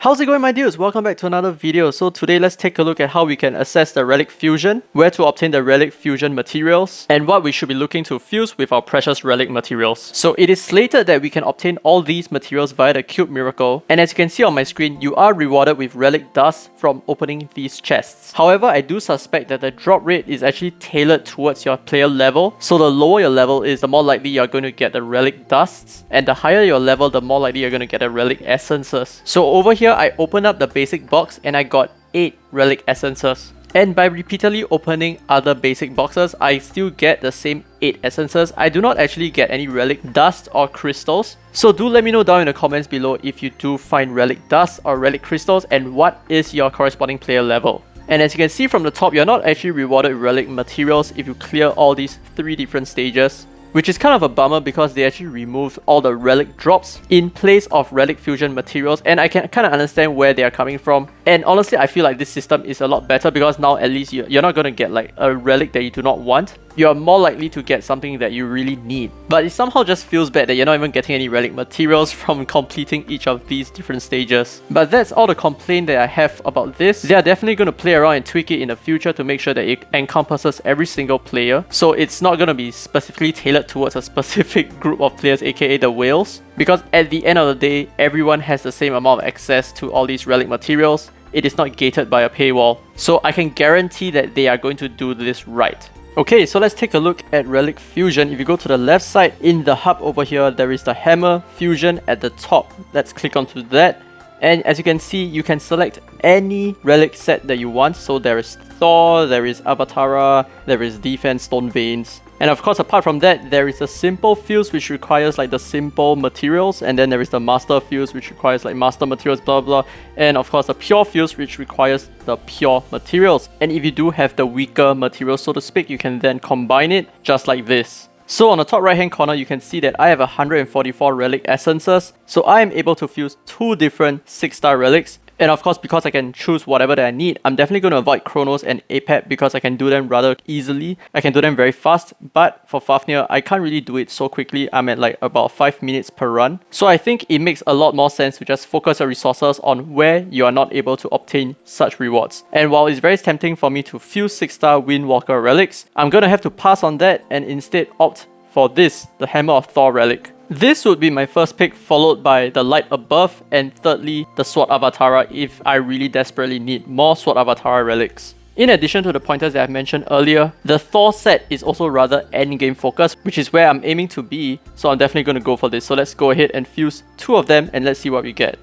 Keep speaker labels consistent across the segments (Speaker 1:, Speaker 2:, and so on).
Speaker 1: How's it going, my dudes? Welcome back to another video. So today let's take a look at how we can assess the relic fusion, where to obtain the relic fusion materials, and what we should be looking to fuse with our precious relic materials. So it is slated that we can obtain all these materials via the cube miracle, and as you can see on my screen, you are rewarded with relic dust from opening these chests. However, I do suspect that the drop rate is actually tailored towards your player level, so the lower your level is, the more likely you're going to get the relic dusts, and the higher your level, the more likely you're going to get the relic essences. So over here, I opened up the basic box and I got 8 relic essences. And by repeatedly opening other basic boxes, I still get the same 8 essences. I do not actually get any relic dust or crystals. So do let me know down in the comments below if you do find relic dust or relic crystals and what is your corresponding player level. And as you can see from the top, you're not actually rewarded with relic materials if you clear all these 3 different stages, which is kind of a bummer because they actually removed all the relic drops in place of relic fusion materials, and I can kind of understand where they are coming from. And honestly, I feel like this system is a lot better because now at least you're not going to get like a relic that you do not want. You're more likely to get something that you really need. But it somehow just feels bad that you're not even getting any relic materials from completing each of these different stages. But that's all the complaint that I have about this. They are definitely going to play around and tweak it in the future to make sure that it encompasses every single player. So it's not going to be specifically tailored towards a specific group of players, aka the whales. Because at the end of the day, everyone has the same amount of access to all these relic materials. It is not gated by a paywall. So I can guarantee that they are going to do this right. Okay, so let's take a look at Relic Fusion. If you go to the left side, in the hub over here, there is the Hammer Fusion at the top. Let's click onto that. And as you can see, you can select any relic set that you want. So there is Thor, there is Avatara, there is Defense, Stone Veins. And of course, apart from that, there is a simple fuse which requires like the simple materials, and then there is the master fuse which requires like master materials, blah blah, and of course the pure fuse which requires the pure materials. And if you do have the weaker materials, so to speak, you can then combine it just like this. So on the top right hand corner, you can see that I have 144 relic essences, so I am able to fuse 2 different 6-star relics. And of course, because I can choose whatever that I need, I'm definitely going to avoid Chronos and Apep because I can do them rather easily. I can do them very fast, but for Fafnir, I can't really do it so quickly. I'm at like about 5 minutes per run. So I think it makes a lot more sense to just focus your resources on where you are not able to obtain such rewards. And while it's very tempting for me to fuse 6-star Windwalker relics, I'm going to have to pass on that and instead opt for this, the Hammer of Thor relic. This would be my first pick, followed by the Light Above, and thirdly, the Sword Avatara if I really desperately need more Sword Avatara relics. In addition to the pointers that I've mentioned earlier, the Thor set is also rather endgame focused, which is where I'm aiming to be, so I'm definitely going to go for this. So let's go ahead and fuse 2 of them and let's see what we get.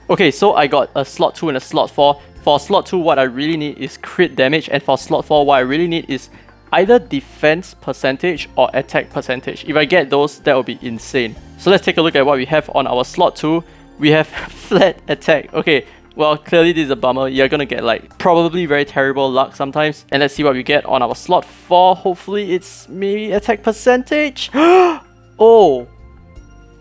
Speaker 1: Okay, so I got a slot 2 and a slot 4. For slot 2, what I really need is crit damage, and for slot 4, what I really need is either defense percentage or attack percentage. If I get those, that would be insane. So let's take a look at what we have on our slot 2. We have flat attack. Okay, well, clearly this is a bummer. You're gonna get like probably very terrible luck sometimes. And let's see what we get on our slot 4. Hopefully it's maybe attack percentage. Oh!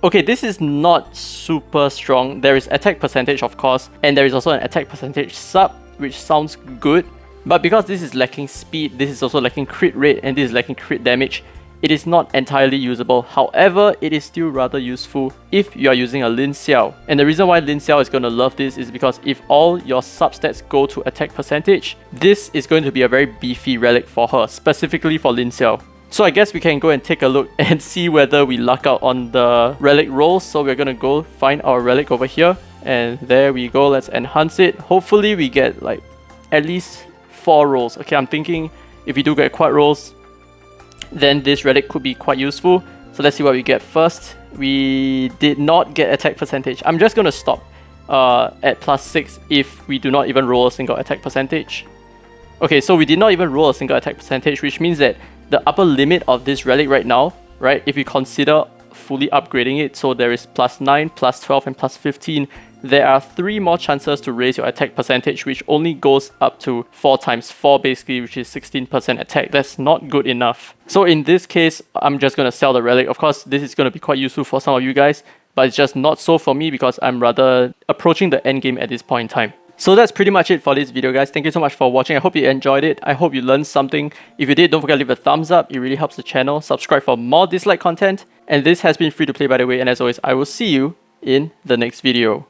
Speaker 1: Okay, this is not super strong. There is attack percentage, of course, and there is also an attack percentage sub, which sounds good. But because this is lacking speed, this is also lacking crit rate, and this is lacking crit damage, it is not entirely usable. However, it is still rather useful if you are using a Lin Xiao. And the reason why Lin Xiao is going to love this is because if all your substats go to attack percentage, this is going to be a very beefy relic for her, specifically for Lin Xiao. So I guess we can go and take a look and see whether we luck out on the relic rolls. So we're going to go find our relic over here, and there we go. Let's enhance it. Hopefully we get like at least 4 rolls. Okay, I'm thinking if we do get quad rolls, then this relic could be quite useful. So let's see what we get first. We did not get attack percentage. I'm just going to stop at +6 if we do not even roll a single attack percentage. Okay, so we did not even roll a single attack percentage, which means that the upper limit of this relic right now, right, if we consider fully upgrading it, so there is +9, +12, and +15, there are 3 more chances to raise your attack percentage, which only goes up to 4 times 4 basically, which is 16% attack. That's not good enough. So in this case, I'm just going to sell the relic. Of course, this is going to be quite useful for some of you guys, but it's just not so for me because I'm rather approaching the end game at this point in time. So that's pretty much it for this video, guys. Thank you so much for watching. I hope you enjoyed it. I hope you learned something. If you did, don't forget to leave a thumbs up. It really helps the channel. Subscribe for more DISLYTE content. And this has been free to play, by the way. And as always, I will see you in the next video.